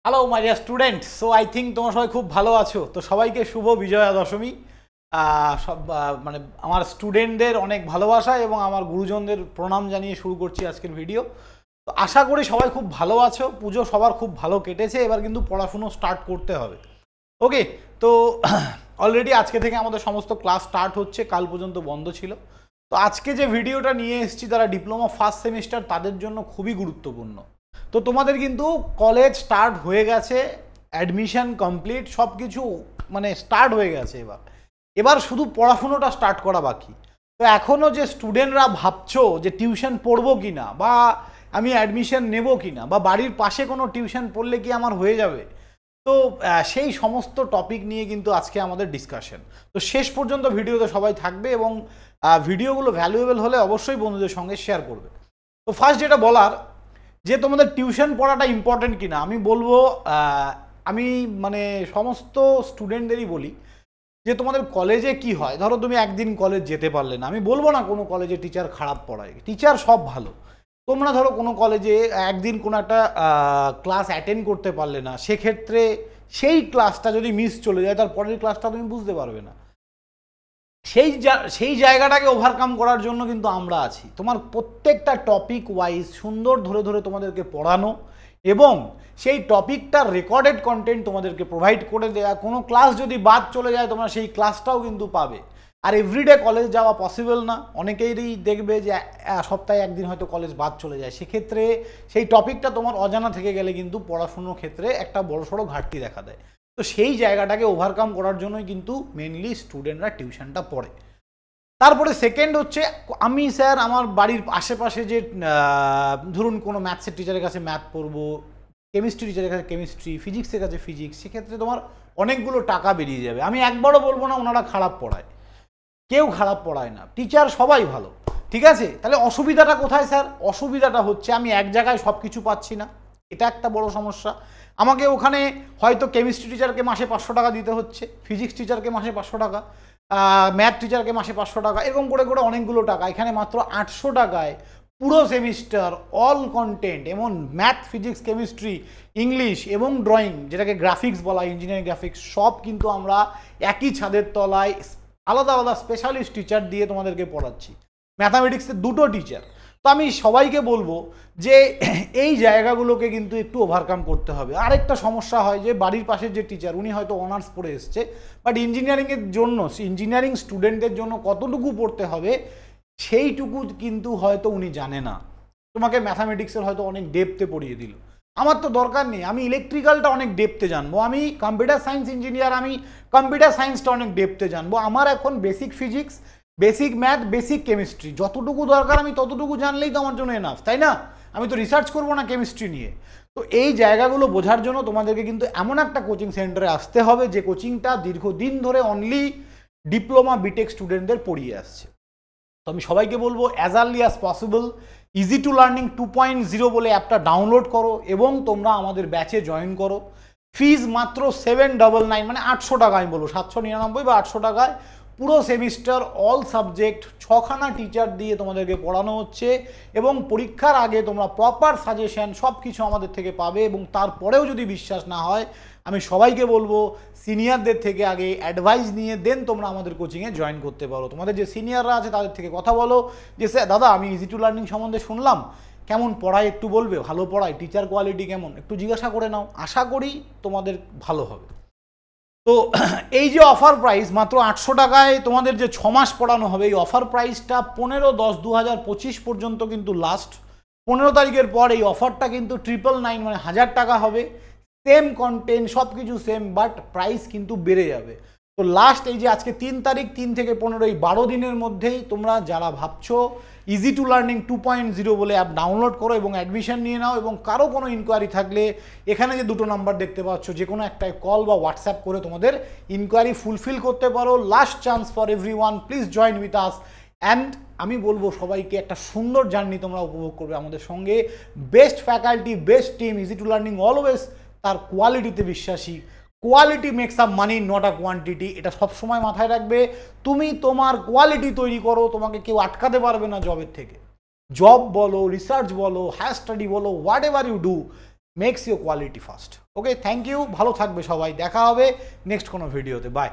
Hello my dear student. So I think তোমরা সবাই খুব ভালো আছো। তো সবাইকে শুভ বিজয়া দশমী। সব মানে আমার স্টুডেন্টদের অনেক ভালোবাসা এবং আমার গুরুজনদের প্রণাম জানিয়ে শুরু করছি আজকের ভিডিও। তো আশা করি সবাই খুব ভালো আছো, পুজো সবার খুব ভালো কেটেছে, এবার কিন্তু পড়াশুনো স্টার্ট করতে হবে। ওকে, তো অলরেডি আজকে থেকে আমাদের সমস্ত ক্লাস স্টার্ট হচ্ছে, কাল পর্যন্ত বন্ধ ছিল। তো আজকে যে ভিডিওটা নিয়ে এসেছি তারা ডিপ্লোমা ফার্স্ট সেমিস্টার, তাদের জন্য খুবই গুরুত্বপূর্ণ। তো তোমাদের কিন্তু কলেজ স্টার্ট হয়ে গেছে, অ্যাডমিশন কমপ্লিট, সব কিছু মানে স্টার্ট হয়ে গেছে। এবার শুধু পড়াশুনোটা স্টার্ট করা বাকি। তো এখনও যে স্টুডেন্টরা ভাবছো যে টিউশন পড়বো কি না, বা আমি অ্যাডমিশন নেব কি না, বা বাড়ির পাশে কোনো টিউশন পড়লে কি আমার হয়ে যাবে, তো সেই সমস্ত টপিক নিয়ে কিন্তু আজকে আমাদের ডিসকাশন। তো শেষ পর্যন্ত ভিডিওতে সবাই থাকবে এবং ভিডিওগুলো ভ্যালুয়েবল হলে অবশ্যই বন্ধুদের সঙ্গে শেয়ার করবে। তো ফার্স্ট যেটা বলার, যে তোমাদের টিউশন পড়াটা ইম্পর্টেন্ট কিনা, আমি বলবো আমি মানে সমস্ত স্টুডেন্টদেরই বলি যে তোমাদের কলেজে কি হয়, ধরো তুমি একদিন কলেজ যেতে পারলে না, আমি বলবো না কোনো কলেজে টিচার খারাপ পড়ায়, টিচার সব ভালো। তোমরা ধরো কোনো কলেজে একদিন কোনো একটা ক্লাস অ্যাটেন্ড করতে পারলে না, সেক্ষেত্রে সেই ক্লাসটা যদি মিস চলে যায় তার পরের ক্লাসটা তুমি বুঝতে পারবে না। সেই জায়গাটাকে ওভারকাম করার জন্য কিন্তু আমরা আছি। তোমার প্রত্যেকটা টপিক ওয়াইজ সুন্দর ধরে ধরে তোমাদেরকে পড়ানো এবং সেই টপিকটার রেকর্ডেড কন্টেন্ট তোমাদেরকে প্রোভাইড করে দেওয়া। কোনো ক্লাস যদি বাদ চলে যায় তোমরা সেই ক্লাসটাও কিন্তু পাবে। আর এভরিডে কলেজ যাওয়া পসিবল না, অনেকেরই দেখবে যে সপ্তাহে একদিন হয়তো কলেজ বাদ চলে যায়, সেক্ষেত্রে সেই টপিকটা তোমার অজানা থেকে গেলে কিন্তু পড়াশুনোর ক্ষেত্রে একটা বড়সড় ঘাটতি দেখা দেয়। তো সেই জায়গাটাকে ওভারকাম করার জন্যই কিন্তু মেনলি স্টুডেন্টরা টিউশনটা পড়ে। তারপরে সেকেন্ড হচ্ছে, আমি স্যার আমার বাড়ির আশেপাশে যে ধরুন কোনো ম্যাথসের টিচারের কাছে ম্যাথ পড়বো, কেমিস্ট্রি টিচারের কাছে কেমিস্ট্রি, ফিজিক্সের কাছে ফিজিক্স, সেক্ষেত্রে তোমার অনেকগুলো টাকা বেরিয়ে যাবে। আমি একবারও বলবো না ওনারা খারাপ পড়ায়, কেউ খারাপ পড়ায় না, টিচার সবাই ভালো, ঠিক আছে। তাহলে অসুবিধাটা কোথায় স্যার? অসুবিধাটা হচ্ছে আমি এক জায়গায় সব কিছু পাচ্ছি না, এটা একটা বড় সমস্যা। আমাকে ওখানে হয়তো কেমিস্ট্রি টিচারকে মাসে 500 টাকা দিতে হচ্ছে, ফিজিক্স টিচারকে মাসে 500 টাকা, ম্যাথ টিচারকে মাসে 500 টাকা, এরকম করে করে অনেকগুলো টাকা। এখানে মাত্র 800 টাকায় পুরো সেমিস্টার অল কন্টেন্ট, এমন ম্যাথ, ফিজিক্স, কেমিস্ট্রি, ইংলিশ এবং ড্রয়িং, যেটাকে গ্রাফিক্স বলা, ইঞ্জিনিয়ারিং গ্রাফিক্স, সব কিন্তু আমরা একই ছাদের তলায় আলাদা আলাদা স্পেশালিস্ট টিচার দিয়ে তোমাদেরকে পড়াচ্ছি। ম্যাথামেটিক্সের 2টো টিচার। তো আমি সবাইকে বলবো যে এই জায়গাগুলোকে কিন্তু একটু ওভারকাম করতে হবে। আরেকটা সমস্যা হয় যে বাড়ির পাশের যে টিচার, উনি হয়তো অনার্স পড়ে এসছে, বাট ইঞ্জিনিয়ারিংয়ের জন্য, ইঞ্জিনিয়ারিং স্টুডেন্টদের জন্য কতটুকু পড়তে হবে সেইটুকু কিন্তু হয়তো উনি জানে না। তোমাকে ম্যাথামেটিক্সের হয়তো অনেক ডেপথে পড়িয়ে দিল, আমার তো দরকার নেই, আমি ইলেকট্রিক্যালটা অনেক ডেপথে জানবো, আমি কম্পিউটার সায়েন্স ইঞ্জিনিয়ার, আমি কম্পিউটার সায়েন্সটা অনেক ডেপথে জানবো। আমার এখন basic physics, basic math, basic chemistry যতটুকু দরকার আমি ততটুকু জানলেই তো আমার জন্য এনাফ, তাই না? আমি তো রিসার্চ করবো না কেমিস্ট্রি নিয়ে। তো এই জায়গাগুলো বোঝার জন্য তোমাদেরকে কিন্তু এমন একটা কোচিং সেন্টারে আসতে হবে যে কোচিংটা দীর্ঘদিন ধরে অনলি ডিপ্লোমা বিটেক স্টুডেন্টদের পড়িয়ে আসছে। তো আমি সবাইকে বলবো as early as possible easy to learning 2.0 বলে অ্যাপটা ডাউনলোড করো এবং তোমরা আমাদের ব্যাচে জয়েন করো। ফিজ মাত্র 799, মানে 800 টাকা, আমি বলবো 799 বা 800 টাকায় পুরো সেমিস্টার অল সাবজেক্ট 6খানা টিচার দিয়ে তোমাদেরকে পড়ানো হচ্ছে এবং পরীক্ষার আগে তোমরা প্রপার সাজেশন সব কিছু আমাদের থেকে পাবে। এবং তারপরেও যদি বিশ্বাস না হয়, আমি সবাইকে বলবো সিনিয়রদের থেকে আগে অ্যাডভাইস নিয়ে দেন তোমরা আমাদের কোচিংয়ে জয়েন করতে পারো। তোমাদের যে সিনিয়ররা আছে তাদের থেকে কথা বলো যে স্যার দাদা আমি ইজি টু লার্নিং সম্বন্ধে শুনলাম, কেমন পড়ায় একটু বলবে, ভালো পড়ায়, টিচার কোয়ালিটি কেমন, একটু জিজ্ঞাসা করে নাও, আশা করি তোমাদের ভালো হবে। তো এই যে অফার প্রাইস মাত্র 800 টাকায় তোমাদের যে 6 মাস পড়ানো হবে, এই অফার প্রাইসটা 15/10/2025 পর্যন্ত কিন্তু লাস্ট। 15 তারিখের পর এই অফারটা কিন্তু 999, মানে 1000 টাকা হবে। সেম কন্টেন্ট সব কিছু সেম, বাট প্রাইস কিন্তু বেড়ে যাবে। তো লাস্ট এই যে আজকে 3 তারিখ, 3 থেকে 15, এই 12 দিনের মধ্যেই তোমরা যারা ভাবছো ইজি টু লার্নিং 2.0 বলে অ্যাপ ডাউনলোড করো এবং অ্যাডমিশন নিয়ে নাও। এবং কারো কোনো ইনকোয়ারি থাকলে এখানে যে 2টো নাম্বার দেখতে পাচ্ছ, যে কোনো একটাই কল বা হোয়াটসঅ্যাপ করে তোমাদের ইনকোয়ারি ফুলফিল করতে পারো। Last chance for everyone, please join with us. And আমি বলবো সবাইকে একটা সুন্দর জার্নি তোমরা উপভোগ করবে আমাদের সঙ্গে। Best faculty, best team, easy to learning always তার কোয়ালিটিতে বিশ্বাসী। Quality makes up money, not a quantity, এটা সবসময় মাথায় রাখবে। তুমি তোমার কোয়ালিটি তৈরি করো, তোমাকে কেউ আটকাতে পারবে না জবের থেকে। জব বলো, রিসার্চ বলো, হায়ার স্টাডি বলো, whatever you do, makes your quality first. Okay, thank you, ভালো থাকবে সবাই, দেখা হবে নেক্সট কোনো ভিডিওতে, বাই।